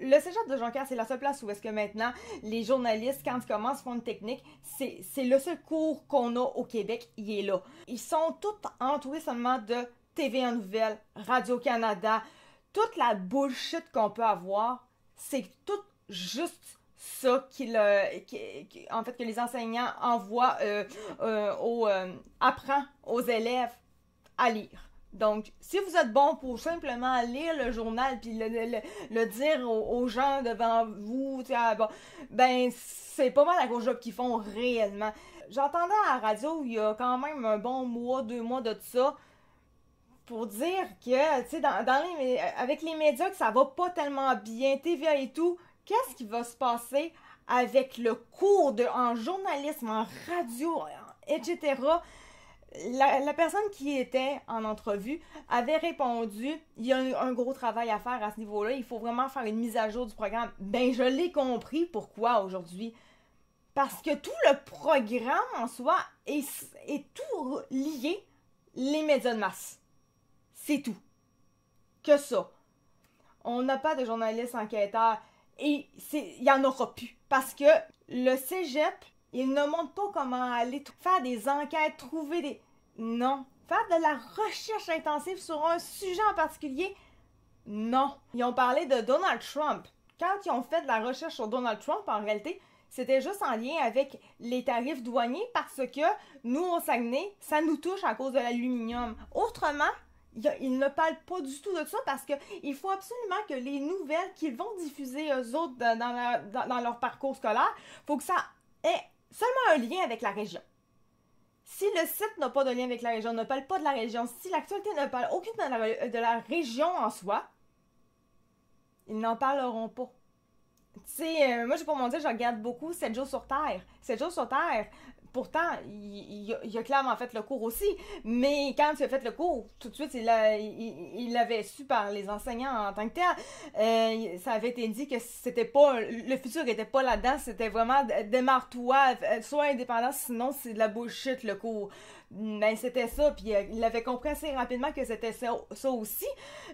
le cégep de Jonquière, c'est la seule place où est-ce que maintenant, les journalistes, quand ils commencent, font une technique, c'est le seul cours qu'on a au Québec, il est là. Ils sont tous entourés seulement de TVA Nouvelles, Radio-Canada, toute la bullshit qu'on peut avoir, c'est tout juste ça en fait, que les enseignants envoient apprend aux élèves à lire. Donc, si vous êtes bon pour simplement lire le journal puis le dire aux gens devant vous, ben, c'est pas mal la grosse job qu'ils font réellement. J'entendais à la radio il y a quand même un bon mois, 2 mois de ça, pour dire que, tu sais, avec les médias, que ça va pas tellement bien, TVA et tout, qu'est-ce qui va se passer avec le cours en journalisme, en radio, etc., la personne qui était en entrevue avait répondu « Il y a un gros travail à faire à ce niveau-là, il faut vraiment faire une mise à jour du programme. » Ben, je l'ai compris pourquoi aujourd'hui. Parce que tout le programme en soi est tout lié les médias de masse. C'est tout. Que ça. On n'a pas de journalistes enquêteurs et il n'y en aura plus. Parce que le cégep, il ne montre pas comment aller faire des enquêtes, trouver des... Non. Faire de la recherche intensive sur un sujet en particulier, non. Ils ont parlé de Donald Trump. Quand ils ont fait de la recherche sur Donald Trump, en réalité, c'était juste en lien avec les tarifs douaniers parce que nous, au Saguenay, ça nous touche à cause de l'aluminium. Autrement, ils ne parlent pas du tout de ça parce qu'il faut absolument que les nouvelles qu'ils vont diffuser eux autres dans leur parcours scolaire, il faut que ça ait seulement un lien avec la région. Si le site n'a pas de lien avec la région, ne parle pas de la région, si l'actualité ne parle aucune de la région en soi, ils n'en parleront pas. Tu sais, moi, pour mon dire, je regarde beaucoup 7 jours sur Terre. 7 jours sur Terre, pourtant, il a clairement fait le cours aussi, mais quand il a fait le cours, tout de suite, il l'avait su par les enseignants en tant que tel. Ça avait été dit que c'était pas, le futur était pas là-dedans, c'était vraiment démarre-toi, sois indépendant, sinon c'est de la bullshit le cours. Ben, c'était ça, puis il avait compris assez rapidement que c'était ça aussi,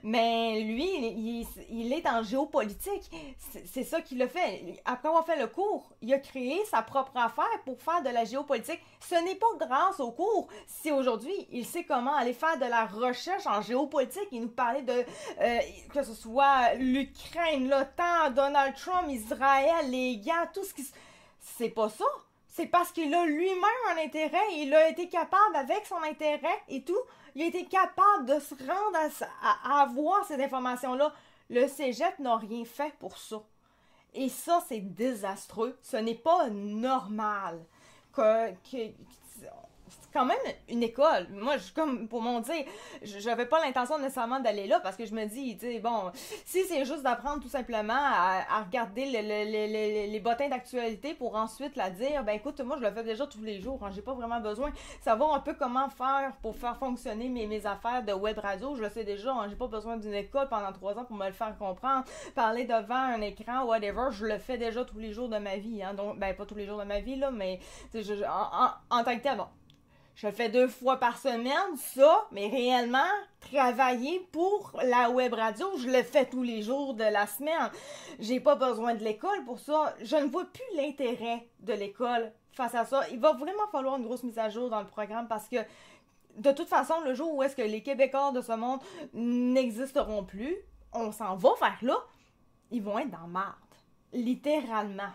mais lui, il est en géopolitique. C'est ça qu'il a fait. Après avoir fait le cours, il a créé sa propre affaire pour faire de la géopolitique. Ce n'est pas grâce au cours si aujourd'hui, il sait comment aller faire de la recherche en géopolitique et nous parler de, que ce soit l'Ukraine, l'OTAN, Donald Trump, Israël, les gars, tout ce qui... C'est pas ça. C'est parce qu'il a lui-même un intérêt, il a été capable, avec son intérêt et tout, il a été capable de se rendre à avoir ces informations-là. Le cégep n'a rien fait pour ça. Et ça, c'est désastreux. Ce n'est pas normal. C'est quand même une école. Moi, comme pour mon dire, j'avais pas l'intention nécessairement d'aller là parce que je me dis, tu sais, bon, si c'est juste d'apprendre tout simplement à regarder les bottins d'actualité pour ensuite la dire, ben écoute, moi je le fais déjà tous les jours, hein, j'ai pas vraiment besoin de savoir un peu comment faire pour faire fonctionner mes affaires de web radio, je le sais déjà, hein, j'ai pas besoin d'une école pendant 3 ans pour me le faire comprendre, parler devant un écran, whatever, je le fais déjà tous les jours de ma vie, hein, donc, ben pas tous les jours de ma vie, là, mais en tant que tel, bon. Je le fais 2 fois par semaine, ça, mais réellement, travailler pour la web radio, je le fais tous les jours de la semaine. J'ai pas besoin de l'école pour ça. Je ne vois plus l'intérêt de l'école face à ça. Il va vraiment falloir une grosse mise à jour dans le programme parce que, de toute façon, le jour où est-ce que les Québécois de ce monde n'existeront plus, on s'en va vers là, ils vont être dans marde. Littéralement.